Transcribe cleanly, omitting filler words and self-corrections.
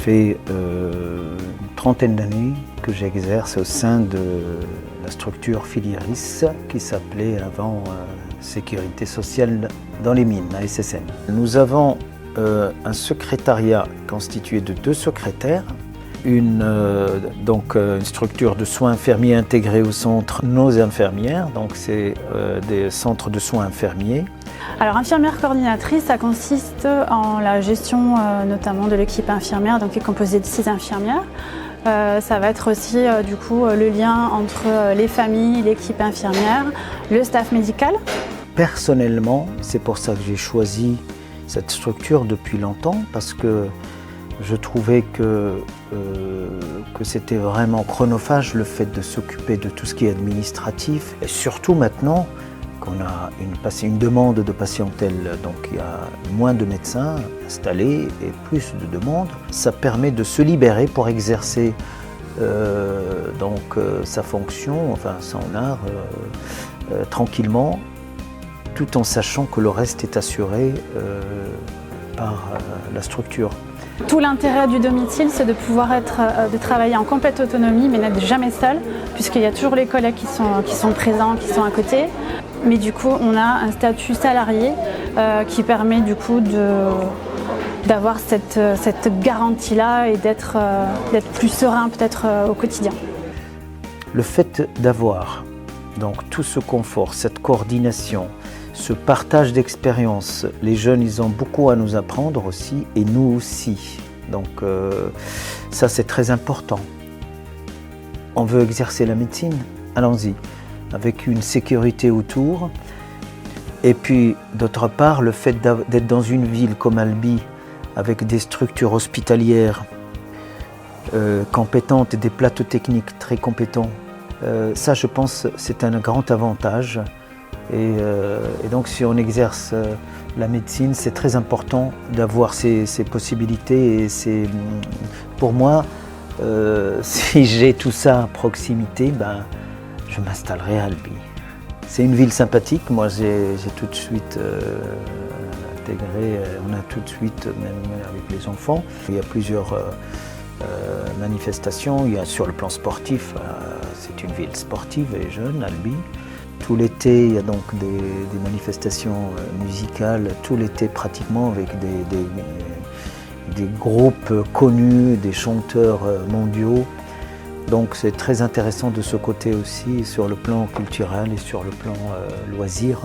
fait une trentaine d'années que j'exerce au sein de la structure Filiéris qui s'appelait avant Sécurité sociale dans les mines, la SSM. Nous avons un secrétariat constitué de 2 secrétaires, une structure de soins infirmiers intégrée au centre Nos Infirmières, donc c'est des centres de soins infirmiers. Alors infirmière coordinatrice, ça consiste en la gestion notamment de l'équipe infirmière, donc qui est composée de 6 infirmières. Ça va être aussi du coup le lien entre les familles, l'équipe infirmière, le staff médical. Personnellement, c'est pour ça que j'ai choisi cette structure depuis longtemps, parce que je trouvais que c'était vraiment chronophage le fait de s'occuper de tout ce qui est administratif. Et surtout maintenant qu'on a une demande de patientèle, donc il y a moins de médecins installés et plus de demandes. Ça permet de se libérer pour exercer sa fonction, enfin son art, tranquillement, tout en sachant que le reste est assuré par la structure. Tout l'intérêt du domicile, c'est de pouvoir de travailler en complète autonomie, mais n'être jamais seul, puisqu'il y a toujours les collègues qui sont présents, qui sont à côté. Mais du coup, on a un statut salarié qui permet du coup d'avoir cette garantie-là et d'être plus serein peut-être au quotidien. Le fait d'avoir donc tout ce confort, cette coordination, ce partage d'expérience, les jeunes, ils ont beaucoup à nous apprendre aussi, et nous aussi. Donc ça, c'est très important. On veut exercer la médecine, allons-y, avec une sécurité autour. Et puis, d'autre part, le fait d'être dans une ville comme Albi, avec des structures hospitalières compétentes et des plateaux techniques très compétents, ça, je pense, c'est un grand avantage. Et donc, si on exerce la médecine, c'est très important d'avoir ces possibilités. Et pour moi, si j'ai tout ça à proximité, je m'installerai à Albi. C'est une ville sympathique. Moi, j'ai tout de suite intégré. On a tout de suite, même avec les enfants, il y a plusieurs manifestations. Il y a sur le plan sportif, c'est une ville sportive et jeune, Albi. Tout l'été, il y a donc des manifestations musicales, tout l'été pratiquement, avec des groupes connus, des chanteurs mondiaux. Donc c'est très intéressant de ce côté aussi, sur le plan culturel et sur le plan loisir.